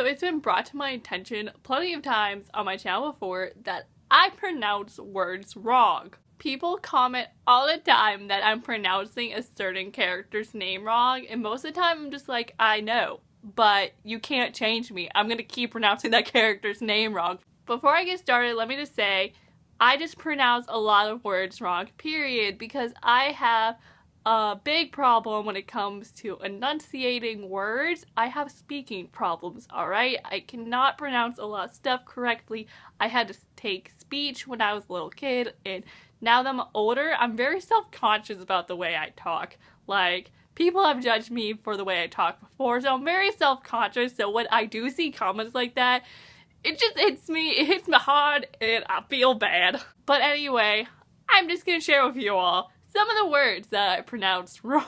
So it's been brought to my attention plenty of times on my channel before that I pronounce words wrong. People comment all the time that I'm pronouncing a certain character's name wrong, and most of the time I'm just like, I know, but you can't change me. I'm gonna keep pronouncing that character's name wrong. Before I get started, let me just say, I just pronounce a lot of words wrong, period, because I have a big problem when it comes to enunciating words. I have speaking problems, alright? I cannot pronounce a lot of stuff correctly. I had to take speech when I was a little kid, and now that I'm older, I'm very self-conscious about the way I talk. Like, people have judged me for the way I talk before, so I'm very self-conscious, so when I do see comments like that, it just hits me, it hits me hard, and I feel bad. But anyway, I'm just gonna share with you all some of the words that I pronounced wrong.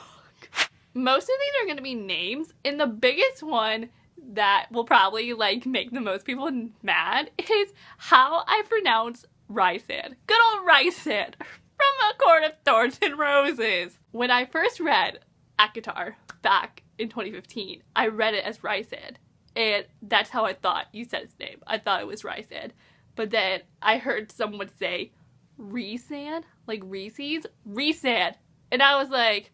Most of these are gonna be names, and the biggest one that will probably like make the most people mad is how I pronounce Rysand. Good old Rysand from A Court of Thorns and Roses. When I first read ACOTAR back in 2015, I read it as Rysand, and that's how I thought you said his name. I thought it was Rysand, but then I heard someone say Rhysand, like Reese's, Rhysand, and I was like,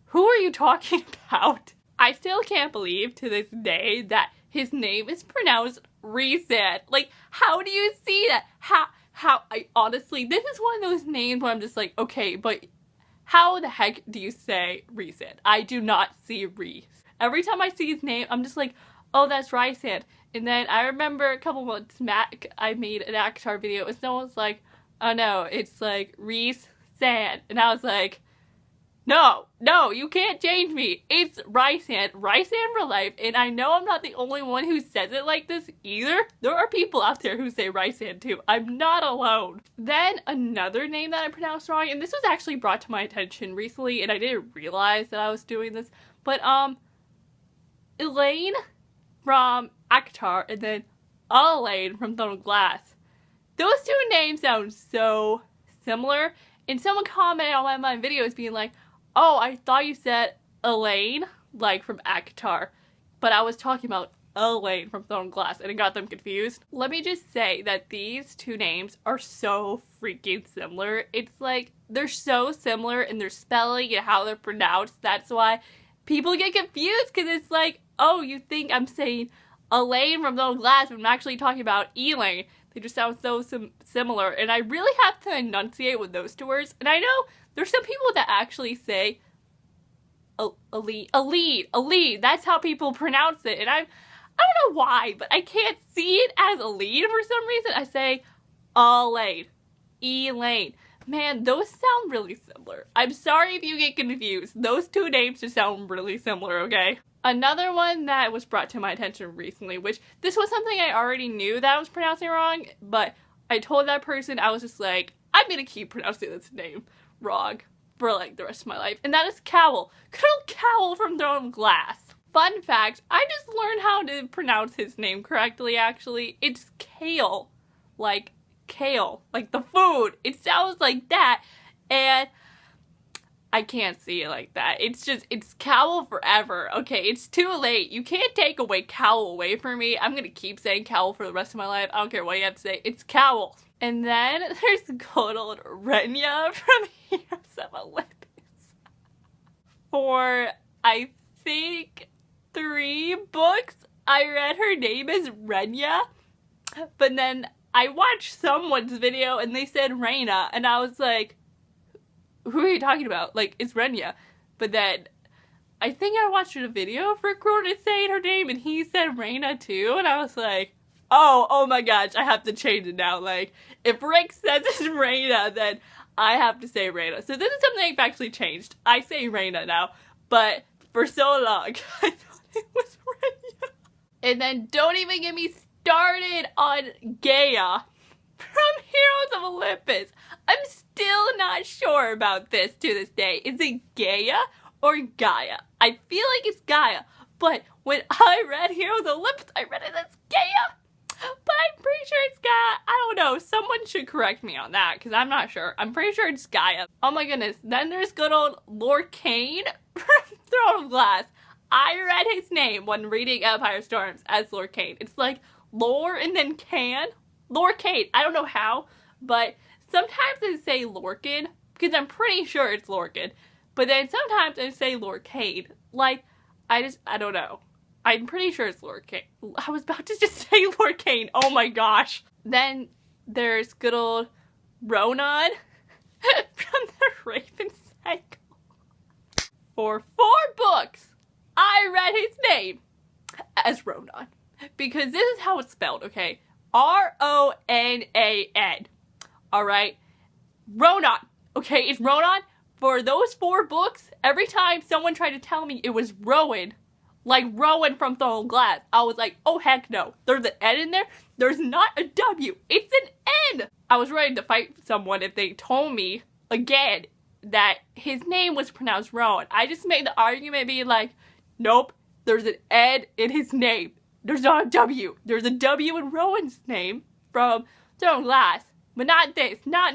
who are you talking about? I still can't believe to this day that his name is pronounced Rhysand. Like, how do you see that? I honestly, this is one of those names where I'm just like, okay, but how the heck do you say Rhysand? I do not see Rhys. Every time I see his name, I'm just like, oh, that's Rysand. And then I remember a couple months back, I made an ACOTAR video and someone was like, oh no, it's like Rhysand. And I was like, no, you can't change me. It's Rysand for life. And I know I'm not the only one who says it like this either. There are people out there who say Rysand too. I'm not alone. Then another name that I pronounced wrong, and this was actually brought to my attention recently, and I didn't realize that I was doing this, but Elaine from ACOTAR, and then Elaine from Throne of Glass. Those two names sound so similar, and someone commented on one of my videos being like, oh, I thought you said Elaine, like from ACOTAR, but I was talking about Elaine from Throne of Glass, and it got them confused. Let me just say that these two names are so freaking similar. It's like, they're so similar in their spelling and how they're pronounced. That's why people get confused, because it's like, oh, you think I'm saying Elaine from Throne of Glass, but I'm actually talking about Elaine. They just sound so similar, and I really have to enunciate with those two words. And I know there's some people that actually say Aline. That's how people pronounce it, and I don't know why, but I can't see it as Aline for some reason. I say Elaine. Man, those sound really similar. I'm sorry if you get confused. Those two names just sound really similar, okay? Another one that was brought to my attention recently, which this was something I already knew that I was pronouncing wrong, but I told that person, I was just like, I'm gonna keep pronouncing this name wrong for like the rest of my life, and that is Cowell. Good old Cowell from Throne of Glass. Fun fact, I just learned how to pronounce his name correctly, actually. It's Kale, like kale, like the food. It sounds like that, and I can't see it like that. It's Cowell forever. Okay, it's too late. You can't take away Cowell away from me. I'm gonna keep saying Cowell for the rest of my life. I don't care what you have to say. It's Cowell. And then there's good old Renya from Heroes of Olympus. For, I think, 3 books, I read her name as Renya. But then I watched someone's video and they said Reyna. And I was like, who are you talking about? Like, it's Renya. But then I think I watched a video for Crota saying her name and he said Reyna too. And I was like, oh my gosh, I have to change it now. Like, if Rick says it's Reyna, then I have to say Reyna. So this is something I've actually changed. I say Reyna now, but for so long, I thought it was Renya. And then don't even get me started on Gaia from Heroes of Olympus. I'm still not sure about this to this day. Is it Gaia or Gaia? I feel like it's Gaia, but when I read Heroes of Olympus, I read it as Gaia. But I'm pretty sure it's Gaia. I don't know. Someone should correct me on that, because I'm not sure. I'm pretty sure it's Gaia. Oh my goodness. Then there's good old Lord Kane from Throne of Glass. I read his name when reading Empire Storms as Lorcain. It's like Lore and then Can. Lorcain. I don't know how, but sometimes I say Lorcan because I'm pretty sure it's Lorcan. But then sometimes I say Lorcain. Like, I don't know. I'm pretty sure it's Lorcain. I was about to just say Lorcain. Oh my gosh. Then there's good old Ronan from the Raven Cycle. For 4 books, I read his name as Ronan. Because this is how it's spelled, okay? R-O-N-A-N. Alright? Ronan. Okay, it's Ronan. For those 4 books, every time someone tried to tell me it was Rowan, like Rowan from Throne Glass, I was like, oh heck no. There's an N in there? There's not a W. It's an N! I was ready to fight someone if they told me, again, that his name was pronounced Rowan. I just made the argument being like, nope, there's an N in his name. There's not a W. There's a W in Rowan's name from Throne Glass. But not this. No.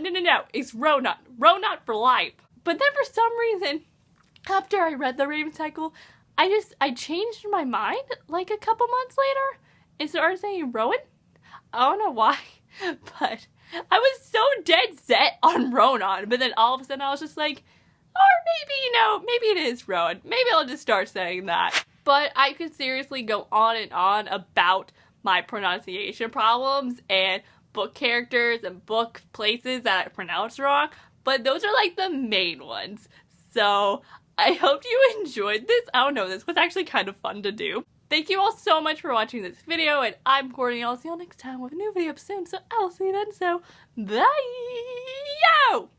It's Ronan. Ronan for life. But then for some reason, after I read the Raven Cycle, I changed my mind like a couple months later and started saying Rowan. I don't know why, but I was so dead set on Ronan. But then all of a sudden I was just like, or maybe, maybe it is Rowan. Maybe I'll just start saying that. But I could seriously go on and on about my pronunciation problems and book characters and book places that I pronounce wrong. But those are like the main ones. So I hope you enjoyed this. I don't know, this was actually kind of fun to do. Thank you all so much for watching this video, and I'm Courtney. I'll see you all next time with a new video soon, so I'll see you then. So, bye! Yo!